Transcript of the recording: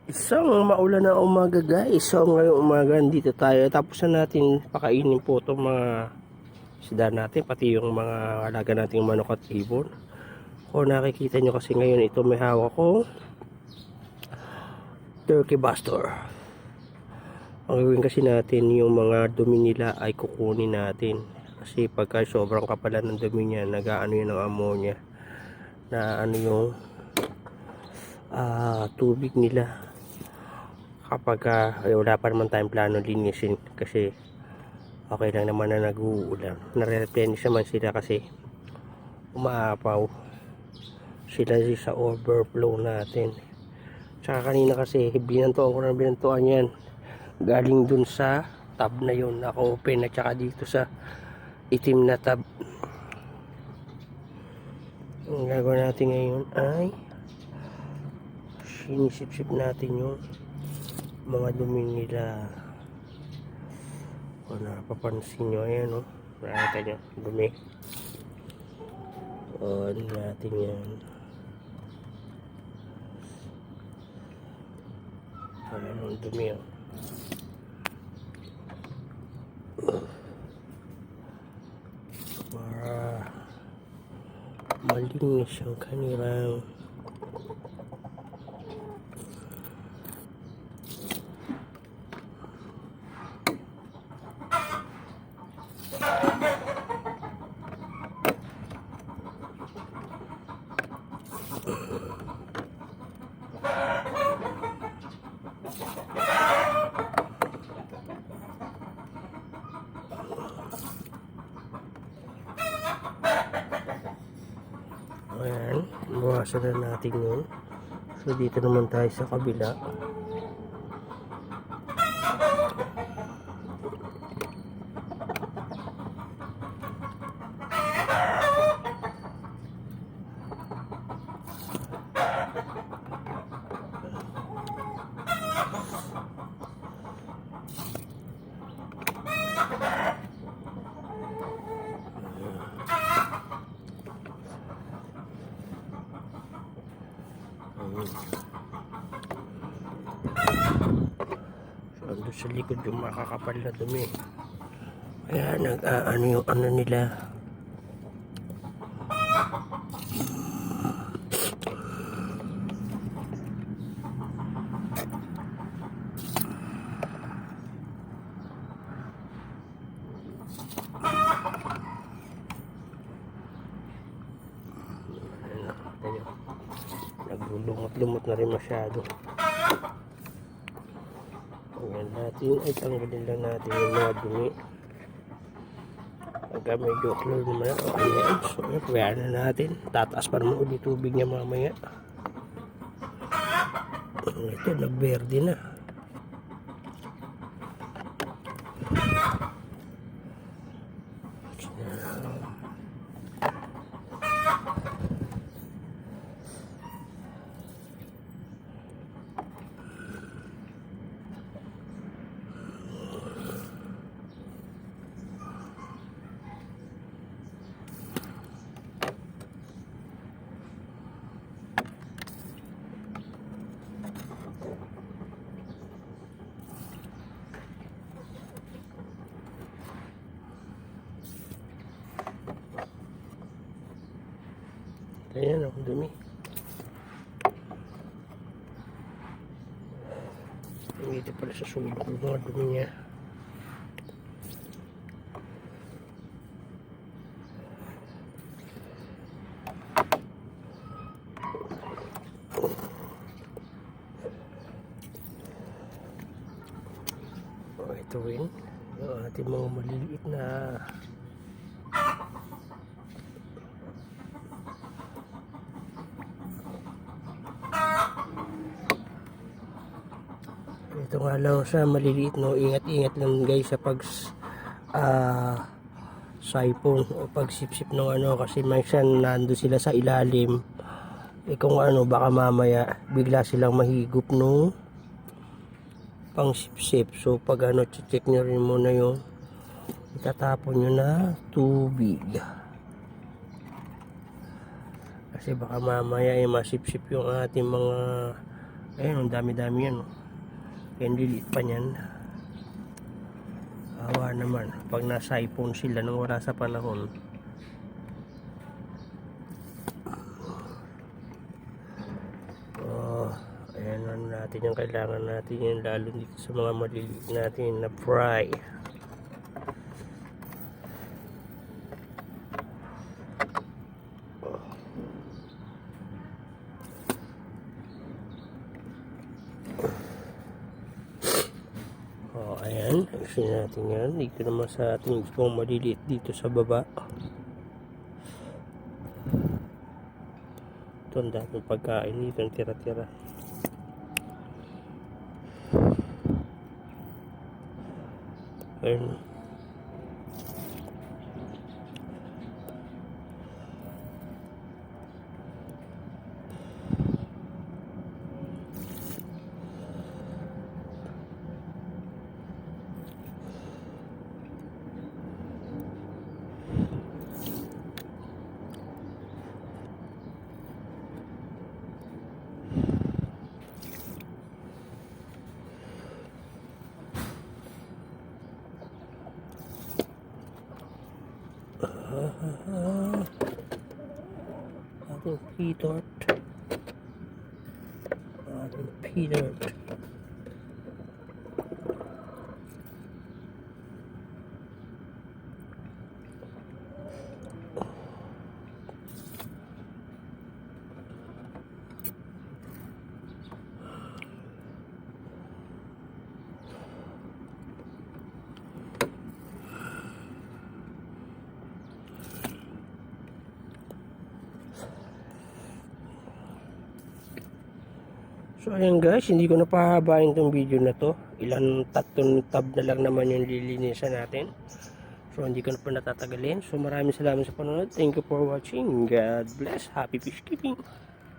Isang maulan na umaga guys. So ngayong umaga dito tayo. Tapos na natin pakainin po itong mga isda natin. Pati yung mga alaga nating manok at ibon. Kung nakikita nyo kasi ngayon ito may hawak ko. Turkey Buster. Ang gawin kasi natin yung mga dumi nila ay kukunin natin. Kasi pagka sobrang kapalan ng dumi niya, nag-aano yun ng ammonia. Na ano yung tubig nila. Kapag wala pa naman tayong plano linisin kasi okay lang naman na nag-uulan, nare-replenish naman sila kasi umaapaw sila sa overflow natin. Tsaka kanina kasi binantuan ko ng binantuan yan galing dun sa tab na yun naka open at saka dito sa itim na tab. Ang gagawin natin ngayon ay sinisip-sip natin yung mga dumi nila. Kung napapansin nyo, ayan o, nakita nyo, dumi. O, ano natin yan. Ayan o, dumi o. Para malinis ang kanilang ayan, bawasan na natin yun. So dito naman tayo sa kabila. So ando sa likod yung makakapal na dumi. Kaya nag-ano yung ano nila. Naglulumot-lumot na rin masyado. Ayan natin ay tanggalin lang natin yung mga dumi. Pagka medyo clear naman na, okay na yan. So kaya na natin, tataas pa naman ulit tubig niya mamaya. Ito nagberde na. Ayan ang dumi. Dito pala sa sulok ng mga dumi niya. Ito rin yung ating mga maliliit na ito nga lang sa maliliit, no, ingat-ingat lang guys sa pag siphon o pagsipsip ng ano, kasi minsan nando sila sa ilalim, kung ano baka mamaya bigla silang mahigop no pang sipsip. So pag ano, check nyo rin muna yung itatapon nyo na tubig kasi baka mamaya masipsip yung ating mga Ayun, ang dami-dami yan. Oh. Kaya lilit pa niyan. Awa naman. Pag nasa iPhone sila nung wala sa panahon. Oh, ayan ano natin yung kailangan natin yan. Lalo dito sa mga maliliit natin na fry. Oh, ayan. Ayusin natin yan. Dito naman sa ating ibang maliliit dito sa baba. Ito ang daming pagkain dito. Ang tira-tira. Ayun. Ating Peter. Ating Peter. So ayan guys, hindi ko na pahabain tong video na to. Ilan tatlong tab na lang naman yung lilinisan natin. So hindi ko na pa natatagalin. So maraming salamat sa panonood. Thank you for watching. God bless. Happy fish keeping.